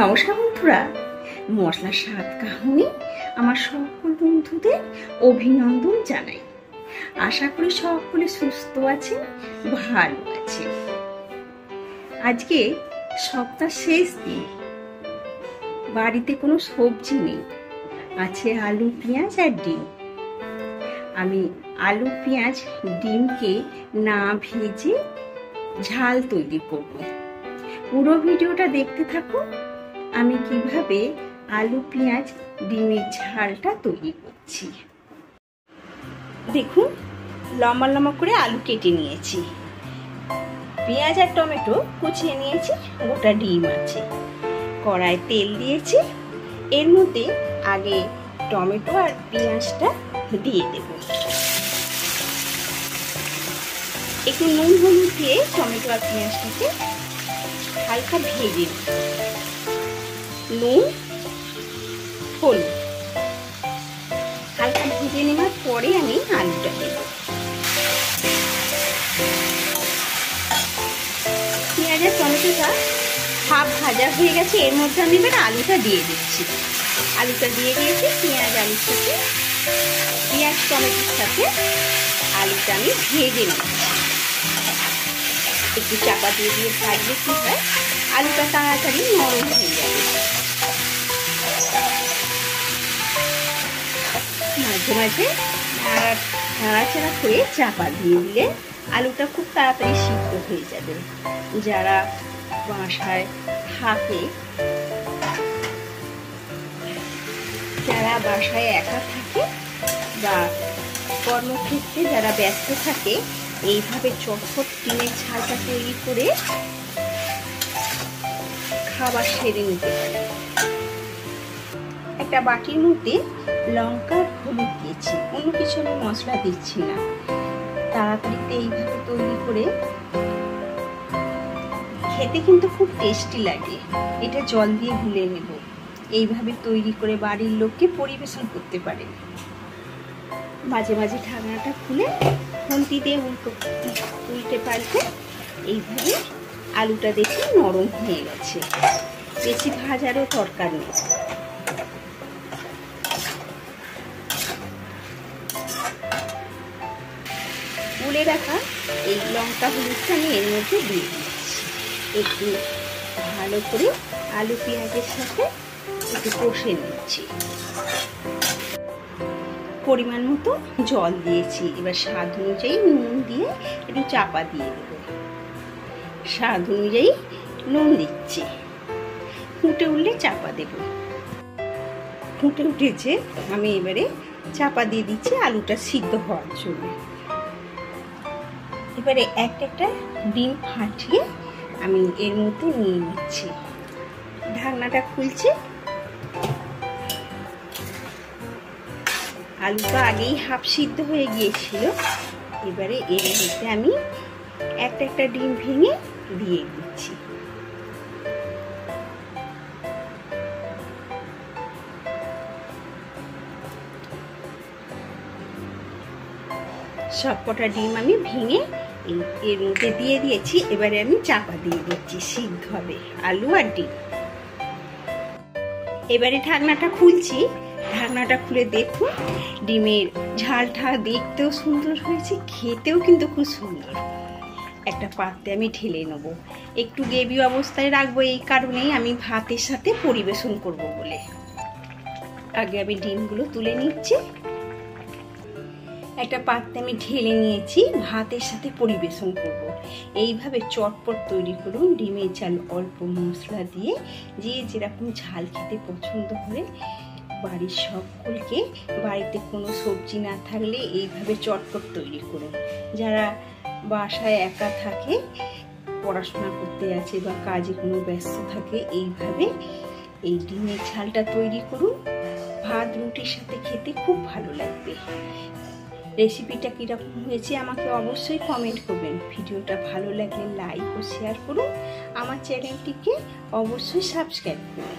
নমস্কার বন্ধুরা, মশলার স্বাদ কাহিনী আমার সকল বন্ধুদের অভিনন্দন জানাই। আশা করি সকলে সুস্থ আছেন, ভালো আছেন। আজকে সপ্তাহ শেষ দিন, বাড়িতে কোনো সবজি নেই, আছে আলু পেঁয়াজ আর ডিম। আমি আলু পেঁয়াজ ডিমকে না ভেজে ঝাল তৈরি করব। পুরো ভিডিওটা দেখতে থাকুন, আমি কিভাবে আলু পেঁয়াজ ডিমের ঝালটা তৈরি করছি। দেখুন, লম্বা লম্বা করে আলু কেটে নিয়েছি, পেঁয়াজ আর টমেটো কুচিয়ে নিয়েছি, গোটা ডিম আছে। কড়ায় তেল দিয়েছি, এর মধ্যে আগে টমেটো আর পেঁয়াজটা দিয়ে দেব। একটু নুন হলুদ দিয়ে টমেটো আর পেঁয়াজটাকে হালকা ভেজে নেব। নুন হলুদ হালকা ভেজে নেওয়ার পরে আমি আলুটা দেব। পেঁয়াজ আর টমেটোটা হাফ ভাজা হয়ে গেছে, এর মধ্যে আমি এবার আলুটা দিয়ে দিচ্ছি। আলুটা দিয়ে দিয়েছি, পেঁয়াজ আলুর সাথে পেঁয়াজ টমেটোর সাথে আলুটা আমি ভেজে নিচ্ছি। একটু চাপা দিয়ে দিয়ে ভাজলে কি হয়, আলুটা তাড়াতাড়ি নরম হয়ে যাবে। মাঝে মাঝে নাড়াচাড়া করে চাপা দিয়ে দিলে আলুটা খুব তাড়াতাড়ি সিদ্ধ হয়ে যাবে। যারা বাসায় থাকে, যারা বাসায় একা থাকে বা কর্মক্ষেত্রে যারা ব্যস্ত থাকে, এইভাবে চটপট ডিমের ঝালটা তৈরি করে খাবার সেরে নিতে পারে। একটা বাটির মধ্যে লঙ্কা হলুদ দিয়েছি, অন্য কিছু আমি মশলা দিচ্ছি না। তাড়াতাড়িতে এইভাবে তৈরি করে খেতে কিন্তু খুব টেস্টি লাগে। এটা জল দিয়ে গুলে নেব। এইভাবে তৈরি করে বাড়ির লোককে পরিবেশন করতে পারে। মাঝে মাঝে ঢাকনাটা খুলে খুন্তি দিয়ে উল্টে পাল্টে এইভাবে আলুটা দেখি নরম হয়ে গেছে, বেশি ভাজারও দরকার নেই। গুলে রাখা এই লঙ্কা হলুদটা আমি এর মধ্যে দিয়ে দিচ্ছি। একটু ভালো করে আলু পেঁয়াজের সাথে একটু কষে নিচ্ছি। পরিমাণ মতো জল দিয়েছি, এবার স্বাদ অনুযায়ী নুন দিয়ে একটু চাপা দিয়ে দেব। স্বাদ অনুযায়ী নুন দিচ্ছি। ফুটে উঠলে চাপা দেব। ফুটে উঠেছে, আমি এবারে চাপা দিয়ে দিচ্ছি আলুটা সিদ্ধ হওয়ার জন্য। এবারে একটা ডিম ফাটিয়ে আমি এর মধ্যে নিয়ে নিচ্ছি। ঢাকনাটা খুলছি। আলুটা আগেই হাফ সিদ্ধ হয়ে গিয়েছিল। এবারে এর মধ্যে আমি একটা ডিম ভেঙে দিয়ে দিচ্ছি। সবকটা ডিম আমি ভেঙে এর মধ্যে দিয়ে দিয়েছি। এবারে আমি চাপা দিয়ে দিচ্ছি, সিদ্ধ হবে আলু আর ডিম। এবারে ঢাকনাটা খুলছি। ঢাকনাটা খুলে দেখুন, ডিমের ঝালটা দেখতেও সুন্দর হয়েছে, খেতেও কিন্তু খুব সুন্দর। একটা পাত্রে আমি ঢেলে নেব। একটু গ্রেভি অবস্থায় রাখবো, এই কারণেই আমি ভাতের সাথে পরিবেশন করব বলে। আগে আমি ডিমগুলো তুলে নিচ্ছি। একটা পাত্রে আমি ঢেলে নিয়েছি, ভাতের সাথে পরিবেশন করব। এইভাবে চটপট তৈরি করুন ডিমের ঝাল, অল্প মশলা দিয়ে। যে যেরকম ঝাল খেতে পছন্দ করে, বাড়ির সকলকে, বাড়িতে কোনো সবজি না থাকলে এইভাবে চটপট তৈরি করুন। যারা বাসায় একা থাকে, পড়াশোনা করতে আছে বা কাজে কোনো ব্যস্ত থাকে, এইভাবে এই ডিমের ঝালটা তৈরি করুন। ভাত রুটির সাথে খেতে খুব ভালো লাগবে। রেসিপিটা কীরকম হয়েছে আমাকে অবশ্যই কমেন্ট করবেন। ভিডিওটা ভালো লাগলে লাইক ও শেয়ার করুন। আমার চ্যানেলটিকে অবশ্যই সাবস্ক্রাইব করুন।